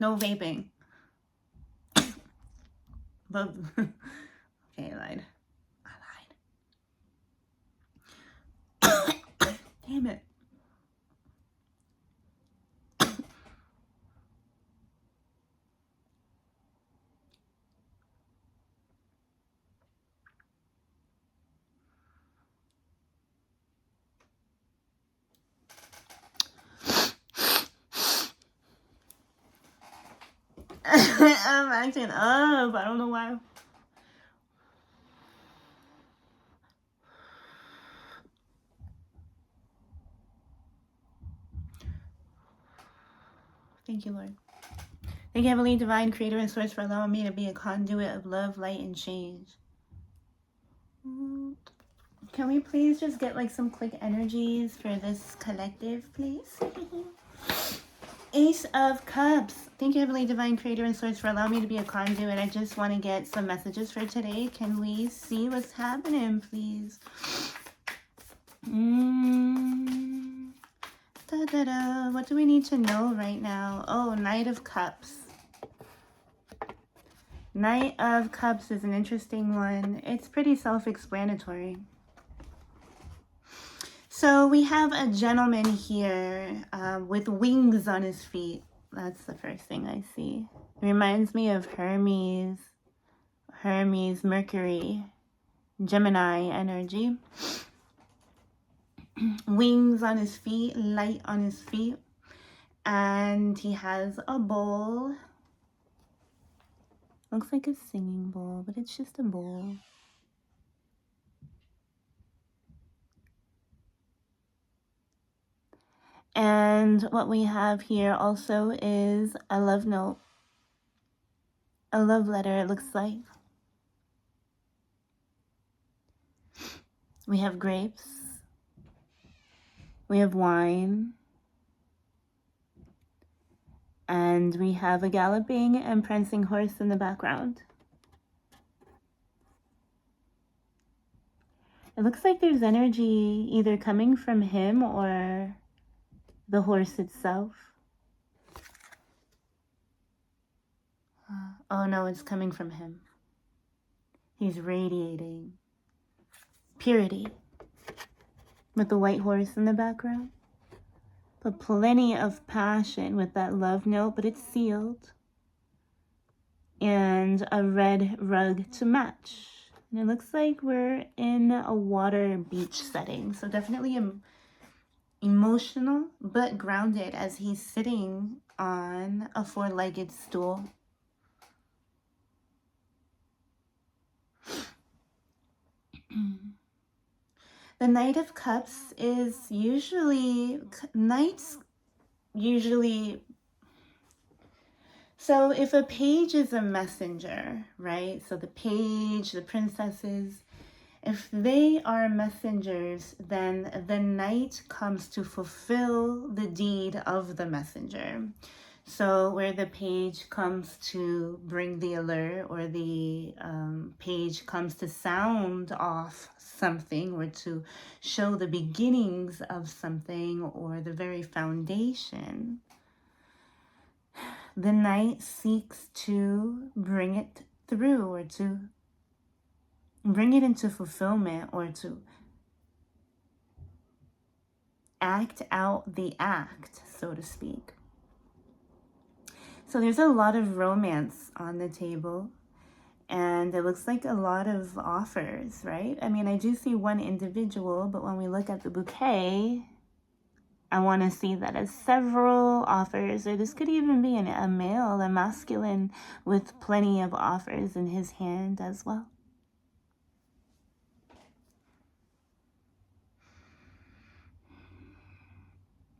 No vaping. But okay, I lied. Damn it. I'm acting up. I don't know why. Thank you, Lord. Thank you, Heavenly Divine Creator and Source, for allowing me to be a conduit of love, light, and change. Can we please just get like some quick energies for this collective, please? Ace of Cups. Thank you, Heavenly Divine Creator and Source, for allowing me to be a conduit. I just want to get some messages for today. Can we see what's happening, please? What do we need to know right now? Oh, Knight of Cups. Knight of Cups is an interesting one. It's pretty self-explanatory. So we have a gentleman here with wings on his feet. That's the first thing I see. It reminds me of Hermes, Mercury, Gemini energy. Wings on his feet, light on his feet. And he has a bowl. Looks like a singing bowl, but it's just a bowl. And what we have here also is a love note. A love letter, it looks like. We have grapes. We have wine. And we have a galloping and prancing horse in the background. It looks like there's energy either coming from him or the horse itself. Oh no, it's coming from him. He's radiating purity with the white horse in the background. But plenty of passion with that love note, but it's sealed. And a red rug to match. And it looks like we're in a water beach setting. So definitely emotional, but grounded as he's sitting on a four-legged stool. The Knight of Cups is knights usually, so if a page is a messenger, right? So the page, the princesses, if they are messengers, then the knight comes to fulfill the deed of the messenger. So where the page comes to bring the alert, or the page comes to sound off something, or to show the beginnings of something, or the very foundation, the knight seeks to bring it through, or to bring it into fulfillment, or to act out the act, so to speak. So there's a lot of romance on the table, and it looks like a lot of offers, right? I mean, I do see one individual, but when we look at the bouquet, I want to see that as several offers, or this could even be a male, a masculine, with plenty of offers in his hand as well.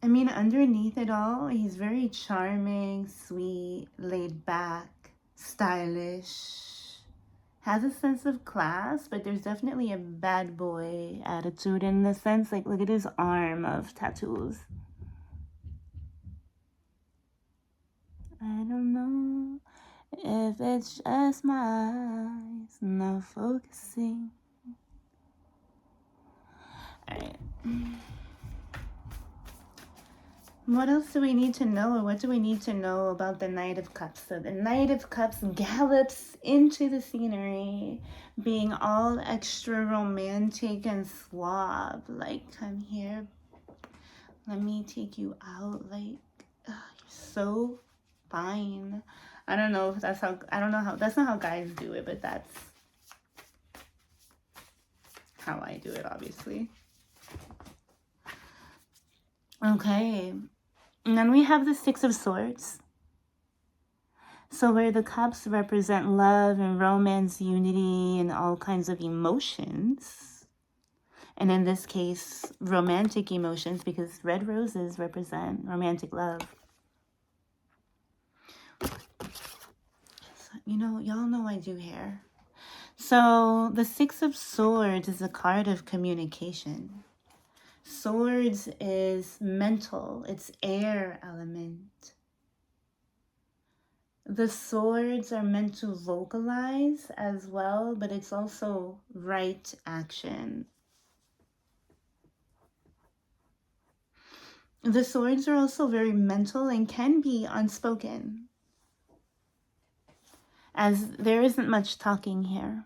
I mean, underneath it all, he's very charming, sweet, laid back, stylish, has a sense of class, but there's definitely a bad boy attitude in the sense, like, look at his arm of tattoos. I don't know if it's just my eyes not focusing. All right. What else do we need to know, or what do we need to know about the Knight of Cups? So the Knight of Cups gallops into the scenery, being all extra romantic and suave. Like, come here, let me take you out. Like, you're so fine. I don't know if that's how, I don't know how, that's not how guys do it, but that's how I do it, obviously. Okay. And then we have the Six of Swords. So where the cups represent love and romance, unity, and all kinds of emotions. And in this case, romantic emotions, because red roses represent romantic love. So, you know, y'all know I do hair. So the Six of Swords is a card of communication. Swords is mental, it's air element. The swords are meant to vocalize as well, but it's also right action. The swords are also very mental and can be unspoken, as there isn't much talking here.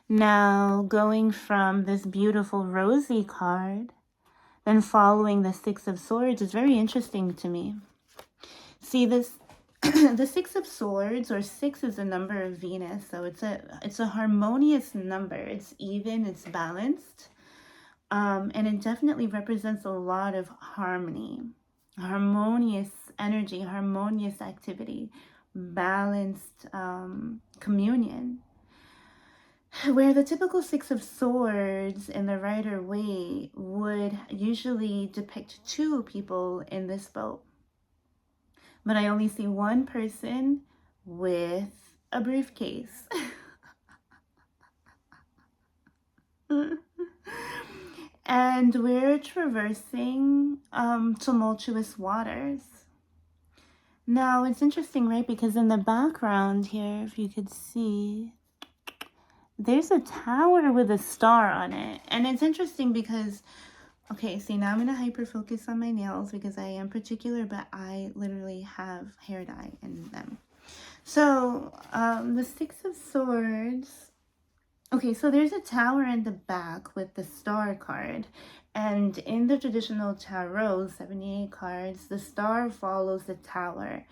Now, going from this beautiful rosy card, then following the Six of Swords is very interesting to me. See, this the Six of Swords, or 6 is a number of Venus, so it's a harmonious number. It's even, it's balanced, and it definitely represents a lot of harmony, harmonious energy, harmonious activity, balanced communion. Where the typical Six of Swords in the Rider Waite would usually depict 2 people in this boat. But I only see 1 person with a briefcase. And we're traversing tumultuous waters. Now, it's interesting, right? Because in the background here, if you could see, there's a tower with a star on it. And it's interesting because, okay, see, now I'm going to hyper focus on my nails because I am particular, but I literally have hair dye in them. So, the Six of Swords. Okay, so there's a tower in the back with the star card. And in the traditional tarot, 78 cards, the star follows the tower.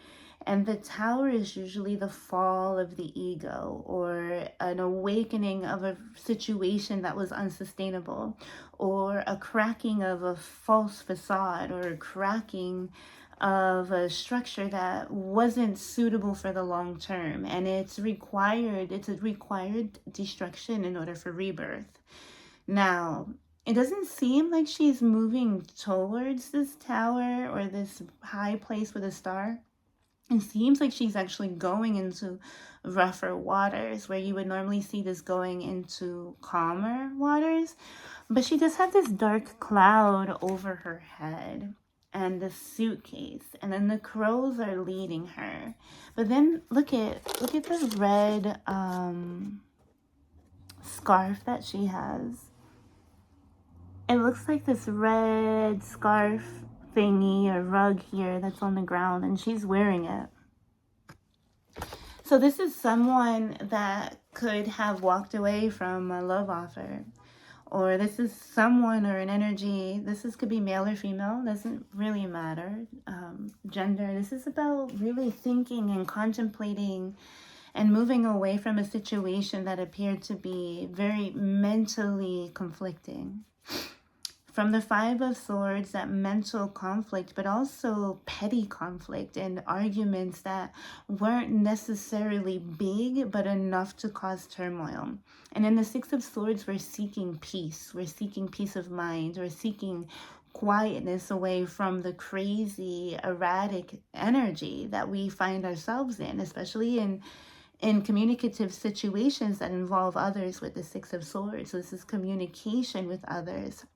And the tower is usually the fall of the ego, or an awakening of a situation that was unsustainable, or a cracking of a false facade, or a cracking of a structure that wasn't suitable for the long term. And it's a required destruction in order for rebirth. Now, it doesn't seem like she's moving towards this tower or this high place with a star. It seems like she's actually going into rougher waters, where you would normally see this going into calmer waters. But she does have this dark cloud over her head and the suitcase, and then the crows are leading her. But then look at the red scarf that she has. It looks like this red scarf thingy or rug here that's on the ground, and she's wearing it. So this is someone that could have walked away from a love offer, or this is someone or an energy. Could be male or female, doesn't really matter, gender. This is about really thinking and contemplating and moving away from a situation that appeared to be very mentally conflicting. From the Five of Swords, that mental conflict, but also petty conflict and arguments that weren't necessarily big, but enough to cause turmoil. And in the Six of Swords, we're seeking peace. We're seeking peace of mind. We're seeking quietness away from the crazy, erratic energy that we find ourselves in, especially in communicative situations that involve others with the Six of Swords. So this is communication with others.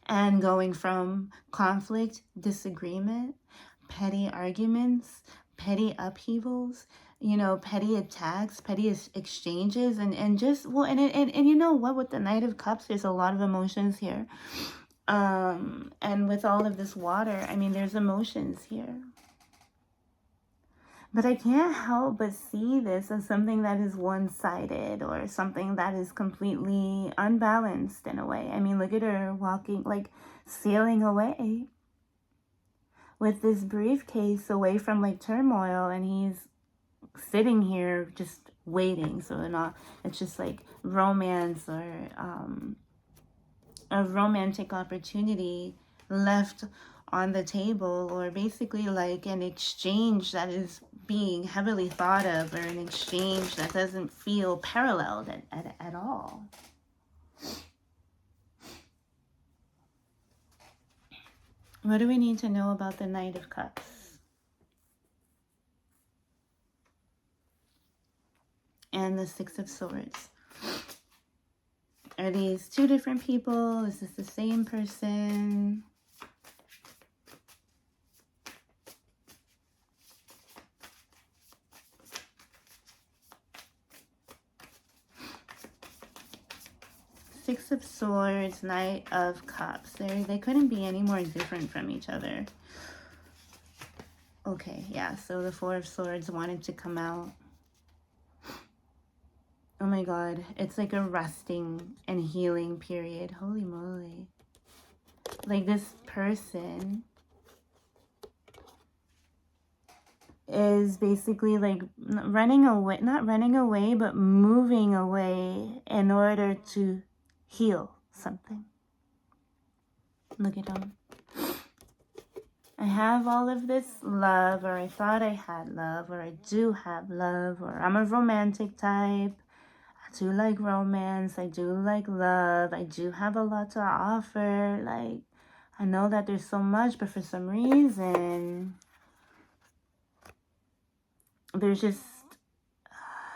And going from conflict, disagreement, petty arguments, petty upheavals, petty attacks, petty exchanges, and just, well, and you know what, with the Knight of Cups, there's a lot of emotions here. And with all of this water, I mean, there's emotions here. But I can't help but see this as something that is one-sided or something that is completely unbalanced in a way. I mean, look at her walking, like sailing away with this briefcase away from like turmoil, and he's sitting here just waiting. So not, it's just like romance or a romantic opportunity left on the table, or basically like an exchange that is being heavily thought of, or an exchange that doesn't feel paralleled at all. What do we need to know about the Knight of Cups and the Six of Swords? Are these two different people? Is this the same person? Six of Swords, Knight of Cups. They couldn't be any more different from each other. Okay, yeah, so the Four of Swords wanted to come out. Oh my God, it's like a resting and healing period. Holy moly. Like this person is basically like running away, not running away, but moving away in order to heal something. Look at them. I have all of this love, or I thought I had love, or I do have love, or I'm a romantic type. I do like romance. I do like love. I do have a lot to offer. Like, I know that there's so much, but for some reason, there's just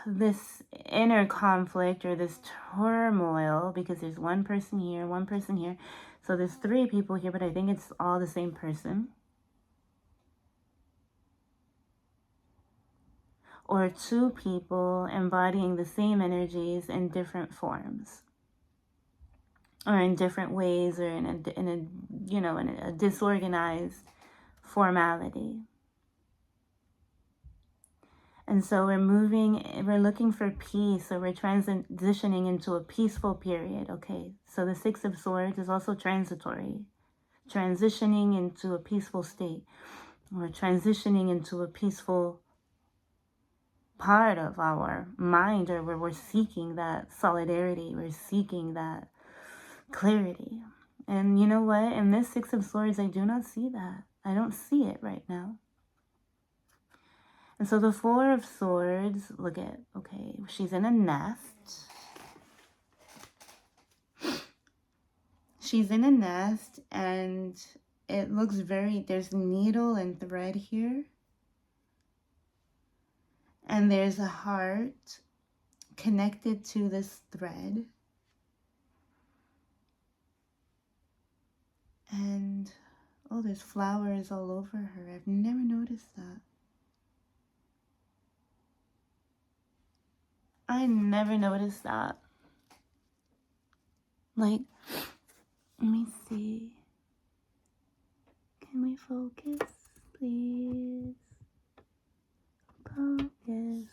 this inner conflict or this turmoil, because there's one person here, one person here. So there's three people here, but I think it's all the same person. Or two people embodying the same energies in different forms, or in different ways, or in a disorganized formality. And so we're looking for peace, so we're transitioning into a peaceful period. Okay, so the Six of Swords is also transitory, transitioning into a peaceful state, or transitioning into a peaceful part of our mind, or where we're seeking that solidarity, we're seeking that clarity. And you know what? In this Six of Swords, I do not see that. I don't see it right now. And so the Four of Swords, look at, okay, she's in a nest. She's in a nest, and it looks there's needle and thread here. And there's a heart connected to this thread. And, oh, there's flowers all over her. I've never noticed that. I never noticed that. Like, let me see. Can we focus, please? Focus.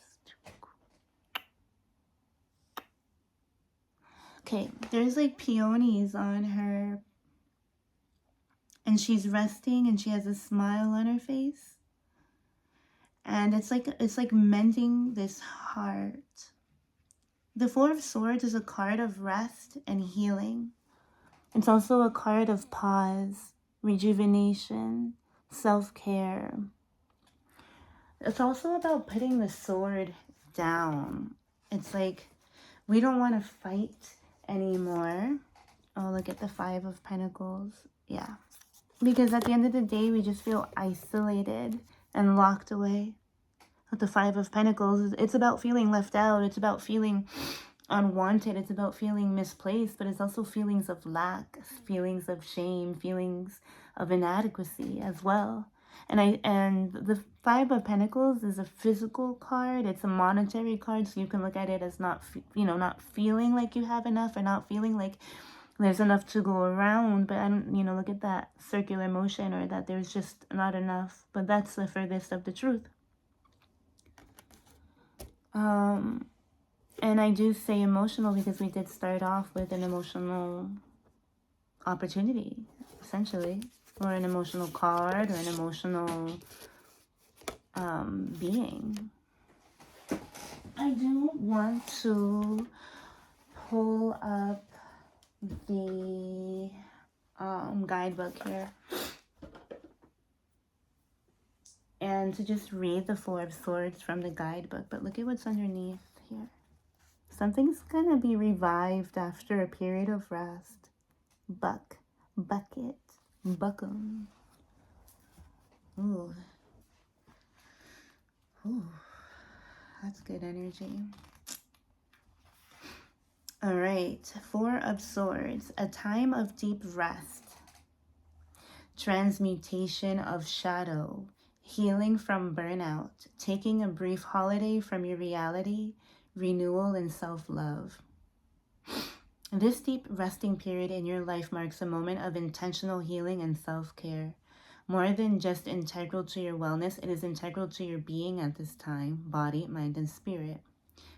Okay, there's like peonies on her. And she's resting, and she has a smile on her face. And it's like mending this heart. The Four of Swords is a card of rest and healing. It's also a card of pause, rejuvenation, self-care. It's also about putting the sword down. It's like we don't want to fight anymore. Oh, look at the Five of Pentacles. Yeah. Because at the end of the day, we just feel isolated and locked away. With the Five of Pentacles, it's about feeling left out. It's about feeling unwanted. It's about feeling misplaced, but it's also feelings of lack, feelings of shame, feelings of inadequacy as well. And the Five of Pentacles is a physical card. It's a monetary card, so you can look at it as not feeling like you have enough, or not feeling like There's enough to go around, but I don't, look at that circular motion, or that there's just not enough. But that's the furthest of the truth. And I do say emotional because we did start off with an emotional opportunity, essentially, or an emotional card, or an emotional being. I do want to pull up the guidebook here and to just read the Four of Swords from the guidebook. But look at what's underneath here. Something's gonna be revived after a period of rest. Bucket, buckum. Ooh, that's good energy. All right, Four of Swords, a time of deep rest, transmutation of shadow, healing from burnout, taking a brief holiday from your reality, renewal and self-love. This deep resting period in your life marks a moment of intentional healing and self-care. More than just integral to your wellness, it is integral to your being at this time, body, mind, and spirit.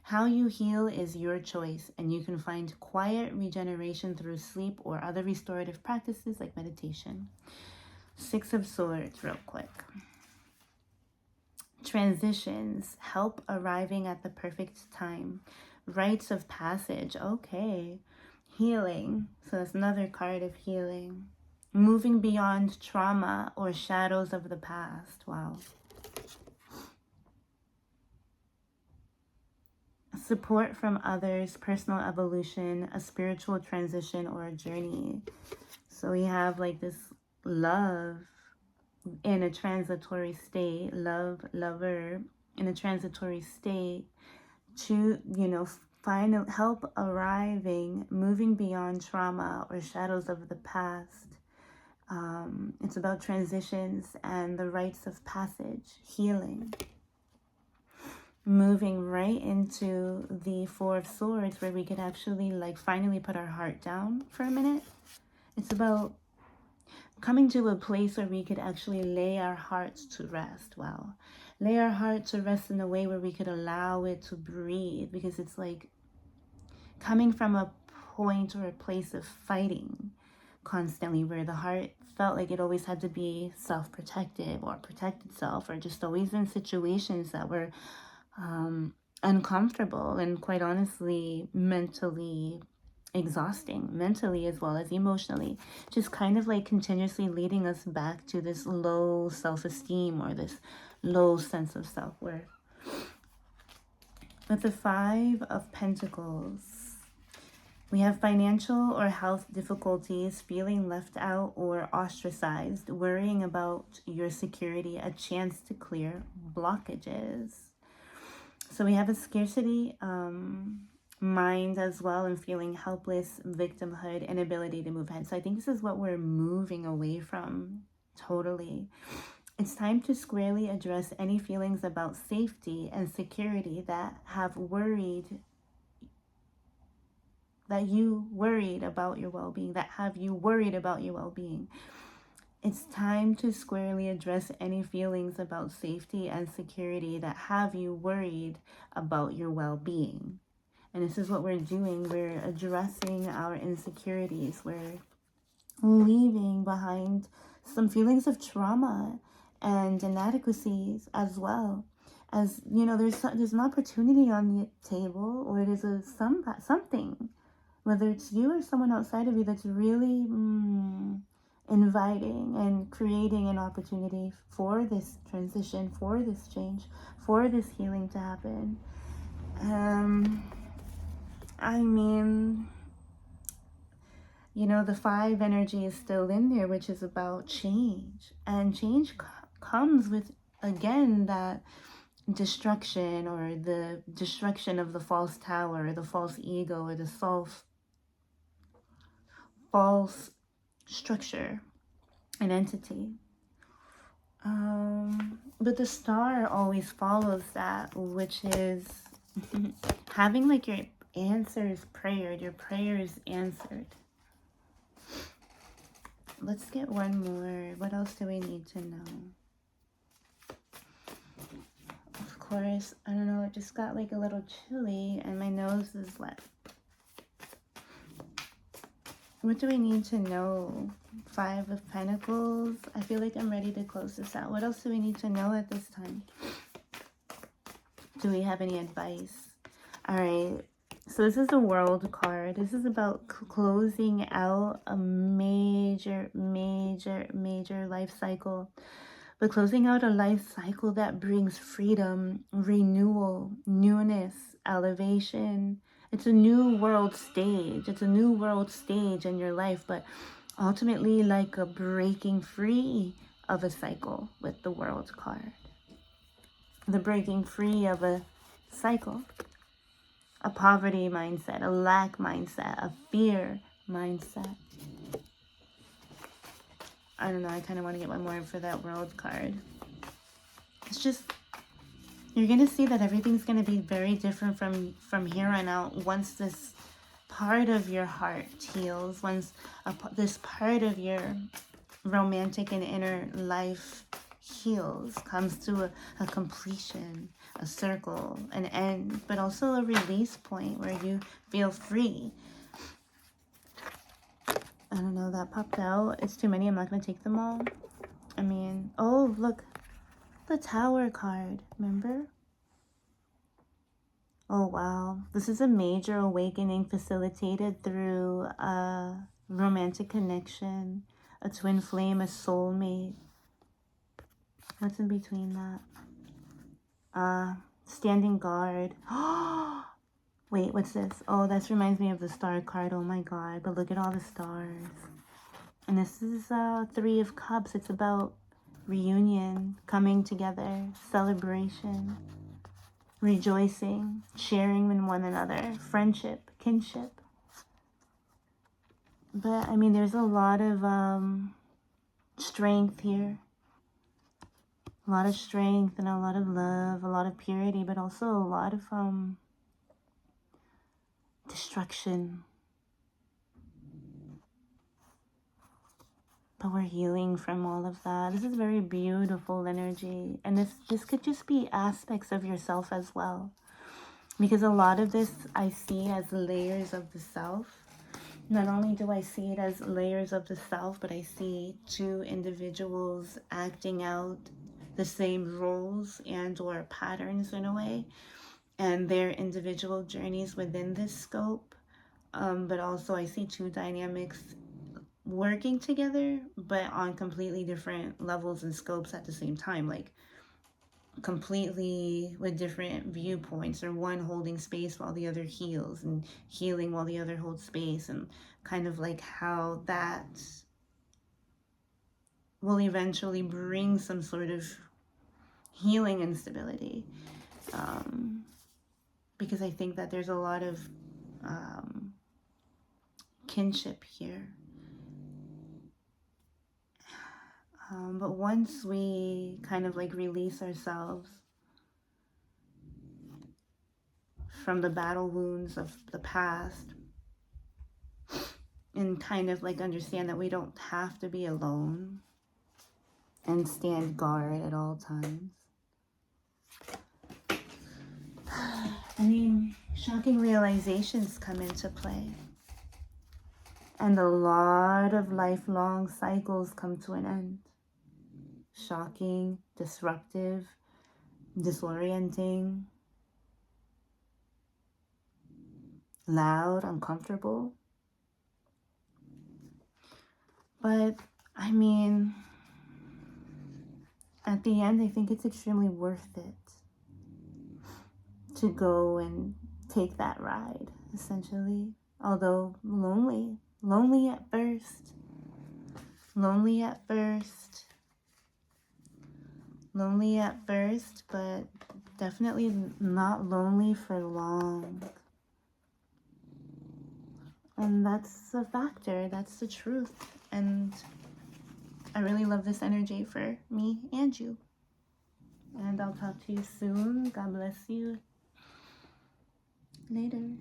How you heal is your choice, and you can find quiet regeneration through sleep or other restorative practices like meditation. Six of Swords, real quick. Transitions, help arriving at the perfect time. Rites of passage, okay. Healing, so that's another card of healing. Moving beyond trauma or shadows of the past, wow. Support from others, personal evolution, a spiritual transition, or a journey. So we have like this love in a transitory state, lover in a transitory state, to, find help arriving, moving beyond trauma or shadows of the past. It's about transitions and the rites of passage, healing. Moving right into the Four of Swords, where we could actually finally put our heart down for a minute. It's about coming to a place where we could actually lay our hearts to rest. Wow. Lay our heart to rest in a way where we could allow it to breathe, because it's like coming from a point or a place of fighting constantly, where the heart felt like it always had to be self-protective or protect itself, or just always in situations that were uncomfortable and, quite honestly, mentally exhausting, mentally as well as emotionally, just kind of continuously leading us back to this low self-esteem or this low sense of self-worth. With the Five of Pentacles, we have financial or health difficulties, feeling left out or ostracized, worrying about your security, a chance to clear blockages. So we have a scarcity mind as well, and feeling helpless, victimhood, inability to move ahead. So I think this is what we're moving away from totally. It's time to squarely address any feelings about safety and security that you worried about your well-being, that have you worried about your well-being. It's time to squarely address any feelings about safety and security that have you worried about your well-being. And this is what we're doing. We're addressing our insecurities. We're leaving behind some feelings of trauma and inadequacies, as well as, there's an opportunity on the table, or there's something, whether it's you or someone outside of you, that's really inviting and creating an opportunity for this transition, for this change, for this healing to happen. The five energy is still in there, which is about change. And change comes with, again, that destruction, or the destruction of the false tower, or the false ego, or the false structure and entity. But the star always follows that, which is having your answers prayered, your prayers answered. let's get one more. What else do we need to know? Of course, I don't know, it just got like a little chilly and my nose is wet. What do we need to know? 5 of Pentacles. I feel like I'm ready to close this out. What else do we need to know at this time? Do we have any advice? All right. So this is the World card. This is about closing out a major life cycle. But closing out a life cycle that brings freedom, renewal, newness, elevation. It's a new world stage. It's a new world stage in your life, but ultimately like a breaking free of a cycle with the World card. The breaking free of a cycle. A poverty mindset, a lack mindset, a fear mindset. I don't know, I kind of want to get one more for that World card. It's just, you're going to see that everything's going to be very different from here on out once this part of your heart heals, once this part of your romantic and inner life heals, comes to a completion, a circle, an end, but also a release point where you feel free. I don't know, that popped out. It's too many. I'm not going to take them all. I mean, oh, look. The Tower card, remember? Oh, wow. This is a major awakening facilitated through a romantic connection, a twin flame, a soulmate. What's in between that? Standing guard. Wait, what's this? Oh, this reminds me of the star card. Oh my god, but look at all the stars. And this is 3 of Cups. It's about reunion, coming together, celebration, rejoicing, sharing in one another, friendship, kinship. But I mean, there's a lot of strength here. A lot of strength and a lot of love, a lot of purity, but also a lot of destruction. But we're healing from all of that. This is very beautiful energy. And this could just be aspects of yourself as well. Because a lot of this I see as layers of the self. Not only do I see it as layers of the self, but I see 2 individuals acting out the same roles and or patterns in a way. And their individual journeys within this scope. But also I see 2 dynamics working together, but on completely different levels and scopes at the same time, like completely with different viewpoints, or one holding space while the other heals, and healing while the other holds space, and kind of like how that will eventually bring some sort of healing and stability, because I think that there's a lot of kinship here. But once we kind of like release ourselves from the battle wounds of the past and kind of like understand that we don't have to be alone and stand guard at all times. I mean, shocking realizations come into play. And a lot of lifelong cycles come to an end. Shocking, disruptive, disorienting, loud, uncomfortable. But, I mean, at the end, I think it's extremely worth it to go and take that ride, essentially. Although lonely at first. Lonely at first, but definitely not lonely for long. And that's a factor, that's the truth. And I really love this energy for me and you. And I'll talk to you soon. God bless you. Later.